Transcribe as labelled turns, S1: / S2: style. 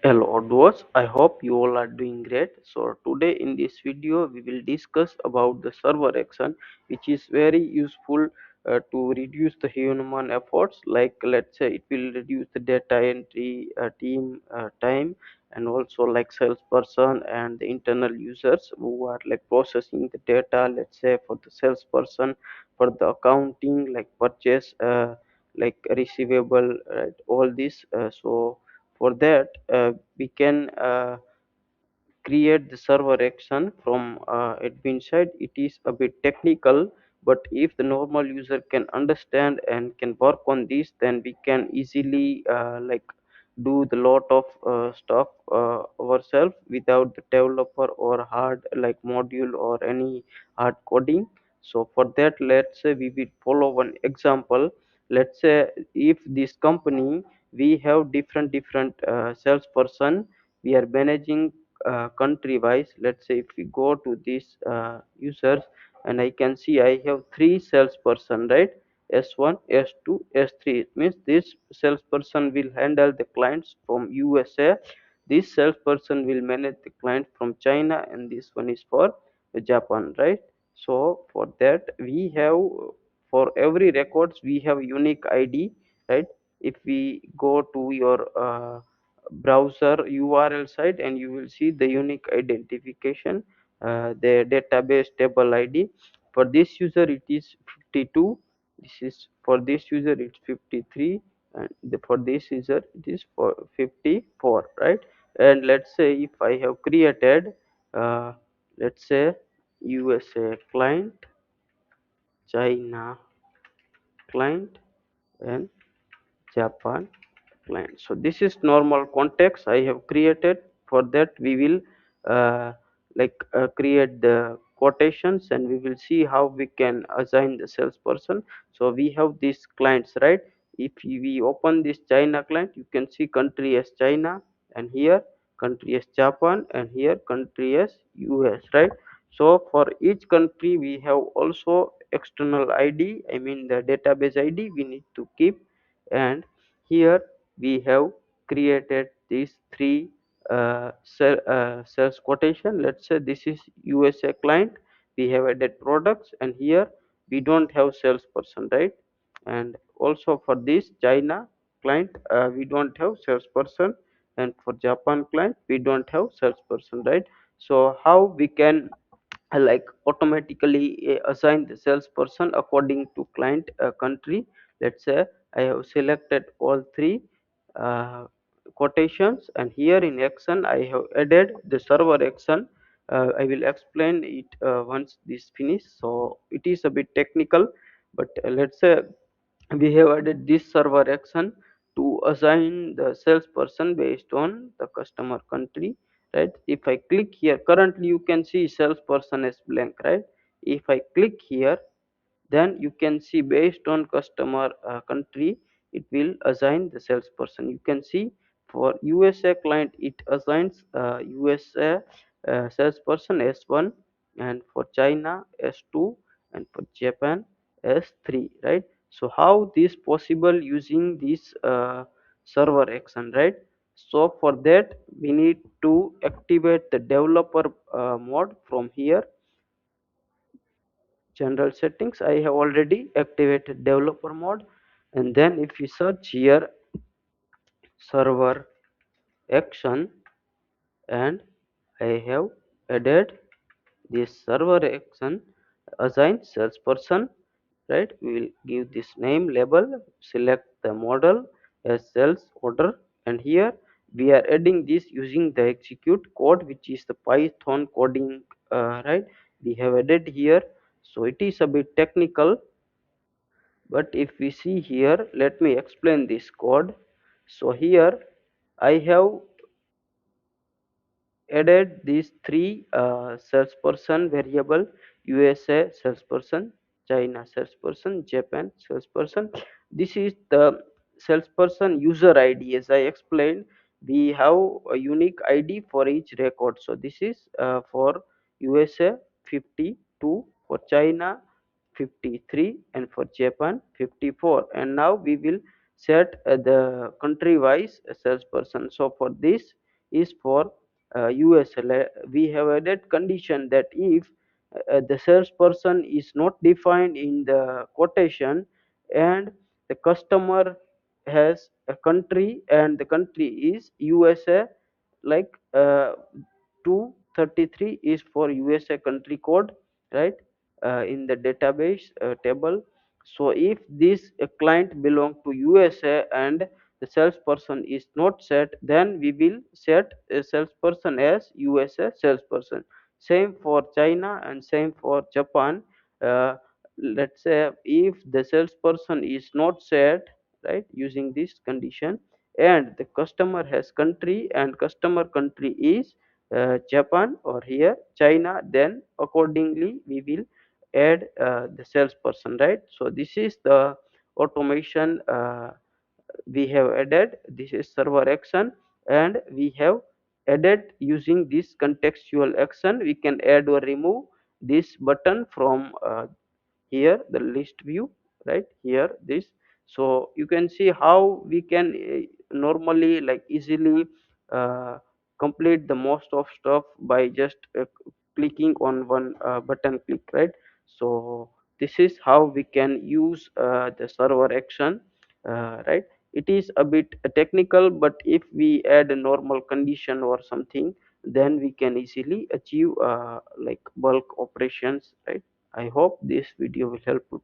S1: Hello doers, I hope you all are doing great. So today in this video we will discuss about the server action, which is very useful to reduce the human efforts. Like let's say it will reduce the data entry team time, and also like salesperson and the internal users who are like processing the data. Let's say for the salesperson, for the accounting like purchase, like receivable, right? All this. So for that we can create the server action from admin side. It is a bit technical, but if the normal user can understand and can work on this, then we can easily like do the lot of stuff ourselves without the developer or hard like module or any hard coding. So for that, let's say we will follow one example. Let's say if this company, we have different salesperson, we are managing country wise. Let's say if we go to these users, and I can see I have three salesperson, right? S1, S2, S3. It means this salesperson will handle the clients from USA, this salesperson will manage the client from China, and this one is for Japan, right? So for that we have, for every records we have unique ID, right? If we go to your browser URL site, and you will see the unique identification, the database table ID. For this user it is 52, this is for this user it's 53, and for this user it is for 54, right? And let's say if I have created let's say USA client, China client, and Japan client. So this is normal context I have created. For that we will create the quotations, and we will see how we can assign the salesperson. So we have these clients, right? If we open this China client, you can see country as China, and here country as Japan, and here country as US, right? So for each country we have also external ID, I mean the database ID we need to keep. And here we have created these three sales quotation. Let's say this is USA client, we have added products, and here we don't have salesperson, right? And also for this China client, we don't have salesperson, and for Japan client we don't have salesperson, right? So how we can like automatically assign the salesperson according to client country? Let's say I have selected all three uh, quotations, and here in action I have added the server action. I will explain it once this finish. So it is a bit technical, but let's say we have added this server action to assign the salesperson based on the customer country, right? If I click here, currently you can see salesperson is blank, right? If I click here, then you can see based on customer country it will assign the salesperson. You can see for USA client it assigns USA salesperson S1, and for China S2, and for Japan S3, right? So how this possible using this server action, right? So for that we need to activate the developer mode from here. General settings, I have already activated developer mode. And then if you search here server action, and I have added this server action assign salesperson, right? We will give this name label, select the model as sales order, and here we are adding this using the execute code, which is the Python coding, right? We have added here. So it is a bit technical, but if we see here, let me explain this code. So here I have added these three salesperson variable: USA salesperson, China salesperson, Japan salesperson. This is the salesperson user ID. As I explained, we have a unique ID for each record. So this is for USA 52, for China 53, and for Japan 54. And now we will set the country wise salesperson. So for this is for USA. We have added condition that if the salesperson is not defined in the quotation, and the customer has a country and the country is USA, like 233 is for USA country code, right? In the database table. So if this client belong to USA and the salesperson is not set, then we will set a salesperson as USA salesperson. Same for China and same for Japan. uh, let's say if the salesperson is not set, right, using this condition, and the customer has country and customer country is Japan or here China, then accordingly we will add the salesperson, right? So this is the automation we have added. This is server action, and we have added using this contextual action. We can add or remove this button from here the list view, right here this. So you can see how we can normally like easily uh, complete the most of stuff by just clicking on one button click, right? So this is how we can use the server action, right? It is a bit technical, but if we add a normal condition or something, then we can easily achieve like bulk operations, right? I hope this video will help you.